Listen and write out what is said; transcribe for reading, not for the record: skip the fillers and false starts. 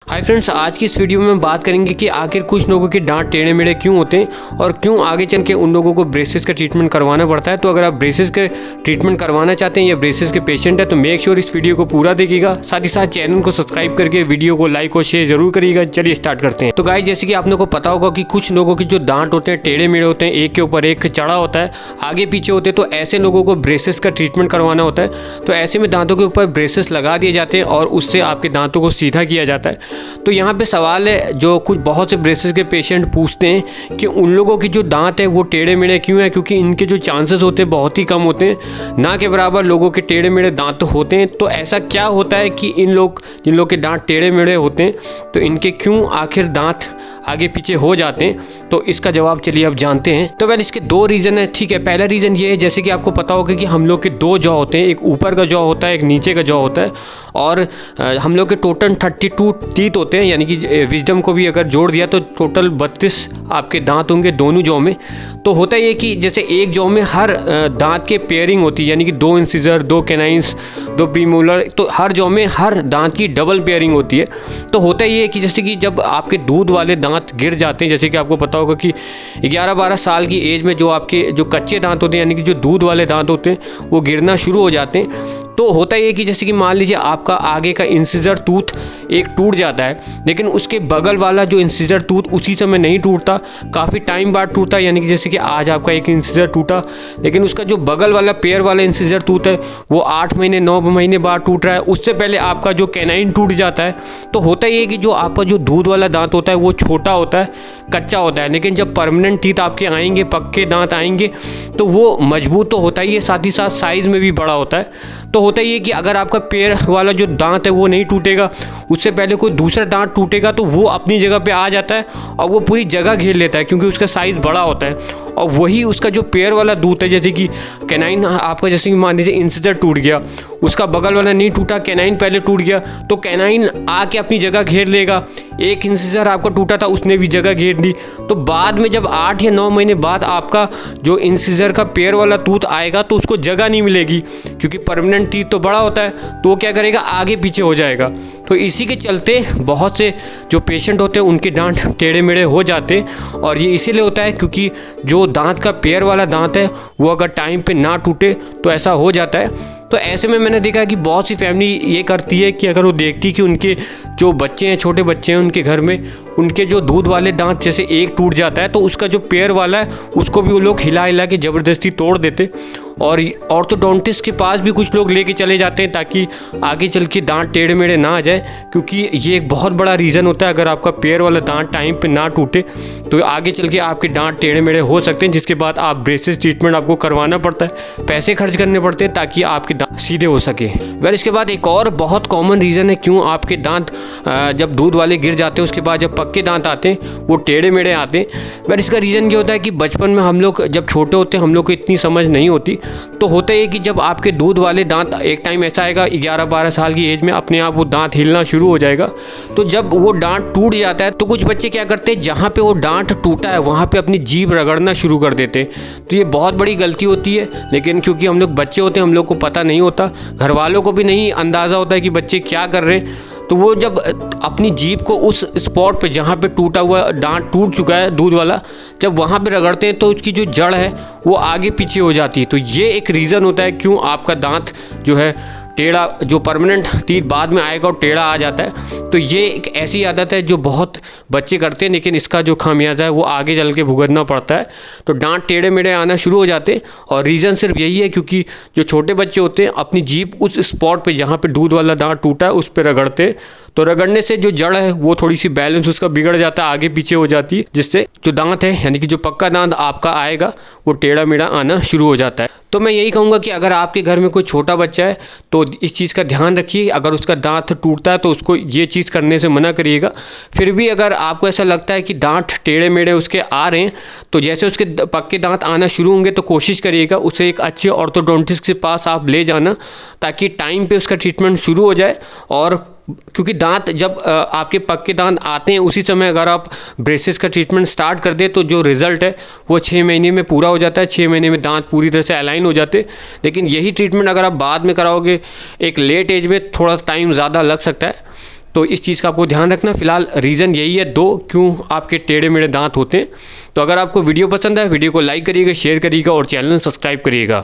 Hi friends, आज की इस वीडियो में बात करेंगे कि आखिर कुछ लोगों के दांत टेढ़े मेढ़े क्यों होते हैं और क्यों आगे चल के उन लोगों को ब्रेसेस का ट्रीटमेंट करवाना पड़ता है। तो अगर आप ब्रेसेस के ट्रीटमेंट करवाना चाहते हैं या ब्रेसेस के पेशेंट है तो मेक श्योर इस वीडियो को पूरा देखिएगा। साथ ही साथ चैनल को सब्सक्राइब करके वीडियो को लाइक और शेयर जरूर करिएगा। चलिए स्टार्ट करते हैं। तो गाइस, जैसे कि आप लोगों को पता होगा कि कुछ लोगों के जो दांत होते हैं टेढ़े मेढ़े होते हैं, एक के ऊपर एक चढ़ा होता है, आगे पीछे होते हैं, तो ऐसे लोगों को ब्रेसेस का ट्रीटमेंट करवाना होता है। तो ऐसे में दांतों के ऊपर ब्रेसेस लगा दिए जाते हैं और उससे आपके दांतों को सीधा किया जाता है। तो यहाँ पे सवाल है जो कुछ बहुत से ब्रेसेस के पेशेंट पूछते हैं कि उन लोगों की जो दांत है वो टेढ़े मेढ़े क्यों है, क्योंकि इनके जो चांसेस होते हैं बहुत ही कम होते हैं, ना के बराबर लोगों के टेढ़े मेढ़े दांत होते हैं। तो ऐसा क्या होता है कि जिन लोग के दांत टेढ़े मेढ़े होते हैं तो इनके क्यों आखिर दांत आगे पीछे हो जाते हैं, तो इसका जवाब चलिए अब जानते हैं। तो वैसे इसके दो रीज़न है। ठीक है, पहला रीज़न ये है, जैसे कि आपको पता होगा कि हम लोग के दो जॉ होते हैं, एक ऊपर का जॉ होता है, एक नीचे का जॉ होता है, और हम लोग के टोटल 32 टीथ होते हैं, यानी कि विजडम को भी अगर जोड़ दिया तो टोटल 32 आपके दांत होंगे दोनों जॉ में। तो होता ये कि जैसे एक जॉ में हर दांत के पेयरिंग होती है, यानी कि 2 इंसिजर, 2 कैनाइंस, 2 प्रीमोलर, तो हर जॉ में हर दांत की डबल पेयरिंग होती है। तो होता ये है कि जैसे कि जब आपके दूध वाले दांत गिर जाते हैं, जैसे कि आपको पता होगा कि 11-12 साल की एज में जो आपके जो कच्चे दांत होते हैं, यानी कि जो दूध वाले दांत होते हैं, वो गिरना शुरू हो जाते हैं। तो होता ये कि जैसे कि मान लीजिए आपका आगे का इंसिजर टूथ एक टूट जाता है, लेकिन उसके बगल वाला जो इंसिजर टूथ उसी समय नहीं टूटता, काफ़ी टाइम बाद टूटता है। यानी कि जैसे कि आज आपका एक इंसिजर टूटा, लेकिन उसका जो बगल वाला पेयर वाला इंसिजर टूथ है वो 8 महीने 9 महीने बाद टूट रहा है, उससे पहले आपका जो कैनाइन टूट जाता है। तो होता ये कि जो आपका जो दूध वाला दांत होता है वो छोटा होता है, कच्चा होता है, लेकिन जब परमानेंट टीथ आपके आएंगे, पक्के दांत आएंगे, तो वो मजबूत तो होता ही है, साथ ही साथ साइज़ में भी बड़ा होता है। तो होता ये कि अगर आपका पेड़ वाला जो दांत है वो नहीं टूटेगा, उससे पहले कोई दूसरा दांत टूटेगा तो वो अपनी जगह पे आ जाता है और वो पूरी जगह घेर लेता है, क्योंकि उसका साइज़ बड़ा होता है। और वही उसका जो पेयर वाला दूध है, जैसे कि कैनाइन आपका, जैसे कि मान लीजिए इंसिजर टूट गया, उसका बगल वाला नहीं टूटा, कैनाइन पहले टूट गया, तो कैनाइन आके अपनी जगह घेर लेगा। एक इंसिजर आपका टूटा था, उसने भी जगह घेर ली। तो बाद में जब 8 या 9 महीने बाद आपका जो इंसिजर का पेयर वाला टूथ आएगा तो उसको जगह नहीं मिलेगी, क्योंकि परमानेंट टीथ तो बड़ा होता है, तो वो क्या करेगा, आगे पीछे हो जाएगा। तो इसी के चलते बहुत से जो पेशेंट होते हैं उनके दांत टेढ़े मेढ़े हो जाते हैं, और ये इसीलिए होता है क्योंकि जो दांत का पेयर वाला दांत है वो अगर टाइम पे ना टूटे तो ऐसा हो जाता है। तो ऐसे में मैंने देखा कि बहुत सी फैमिली ये करती है कि अगर वो देखती कि उनके जो बच्चे हैं, छोटे बच्चे हैं, उनके घर में उनके जो दूध वाले दांत जैसे एक टूट जाता है, तो उसका जो पेयर वाला है उसको भी वो लोग हिला हिला के ज़बरदस्ती तोड़ देते, और ऑर्थोडोंटिस्ट के पास भी कुछ लोग लेके चले जाते हैं ताकि आगे चल के दांत टेढ़े मेढ़े ना आ जाए, क्योंकि ये एक बहुत बड़ा रीज़न होता है। अगर आपका पेयर वाला दांत टाइम पे ना टूटे तो आगे चल के आपके दांत टेढ़े मेढ़े हो सकते हैं, जिसके बाद आप ब्रेसेस ट्रीटमेंट आपको करवाना पड़ता है, पैसे खर्च करने पड़ते हैं ताकि आपके दांत सीधे हो सके। वेल, इसके बाद एक और बहुत कॉमन रीज़न है क्यों आपके दांत जब दूध वाले गिर जाते हैं उसके बाद जब पक्के दांत आते हैं वो टेढ़े मेढ़े आते हैं। वेल, इसका रीज़न ये होता है कि बचपन में हम लोग जब छोटे होते हैं हम लोग को इतनी समझ नहीं होती, तो होता है कि जब आपके दूध वाले दांत एक टाइम ऐसा आएगा 11-12 साल की एज में अपने आप वो दांत हिलना शुरू हो जाएगा। तो जब वो दांत टूट जाता है तो कुछ बच्चे क्या करते हैं, जहाँ पे वो दांत टूटा है वहाँ पे अपनी जीभ रगड़ना शुरू कर देते हैं। तो ये बहुत बड़ी गलती होती है, लेकिन क्योंकि हम लोग बच्चे होते हैं हम लोग को पता नहीं होता, घर वालों को भी नहीं अंदाज़ा होता है कि बच्चे क्या कर रहे हैं। तो वो जब अपनी जीभ को उस स्पॉट पे जहाँ पे टूटा हुआ दांत टूट चुका है दूध वाला, जब वहाँ पे रगड़ते हैं तो उसकी जो जड़ है वो आगे पीछे हो जाती है। तो ये एक रीज़न होता है क्यों आपका दांत जो है टेढ़ा, जो परमानेंट टीथ बाद में आएगा और टेढ़ा आ जाता है। तो ये एक ऐसी आदत है जो बहुत बच्चे करते हैं, लेकिन इसका जो खामियाजा है वो आगे चल के भुगतना पड़ता है। तो दांत टेढ़े मेढ़े आना शुरू हो जाते हैं, और रीज़न सिर्फ यही है क्योंकि जो छोटे बच्चे होते हैं अपनी जीभ उस स्पॉट पे जहाँ पे दूध वाला दांत टूटा है उस पर रगड़ते हैं। तो रगड़ने से जो जड़ है वो थोड़ी सी बैलेंस उसका बिगड़ जाता है, आगे पीछे हो जाती है, जिससे जो दांत है यानी कि जो पक्का दांत आपका आएगा वो टेढ़ा मेढ़ा आना शुरू हो जाता है। तो मैं यही कहूँगा कि अगर आपके घर में कोई छोटा बच्चा है तो इस चीज़ का ध्यान रखिए, अगर उसका दांत टूटता है तो उसको ये चीज़ करने से मना करिएगा। फिर भी अगर आपको ऐसा लगता है कि दांत टेढ़े मेढ़े उसके आ रहे हैं, तो जैसे उसके पक्के दांत आना शुरू होंगे तो कोशिश करिएगा उसे एक अच्छे ऑर्थोडोंटिस्ट के पास आप ले जाना, ताकि टाइम पे उसका ट्रीटमेंट शुरू हो जाए। और क्योंकि दांत जब आपके पक्के दांत आते हैं उसी समय अगर आप ब्रेसेस का ट्रीटमेंट स्टार्ट कर दें तो जो रिज़ल्ट है वो 6 महीने में पूरा हो जाता है। 6 महीने में दांत पूरी तरह से अलाइन हो जाते हैं। लेकिन यही ट्रीटमेंट अगर आप बाद में कराओगे एक लेट एज में, थोड़ा टाइम ज़्यादा लग सकता है। तो इस चीज़ का आपको ध्यान रखना। फिलहाल रीज़न यही है 2 क्यों आपके टेढ़े मेढ़े दांत होते हैं। तो अगर आपको वीडियो पसंद है, वीडियो को लाइक करिएगा, शेयर करिएगा और चैनल सब्सक्राइब करिएगा।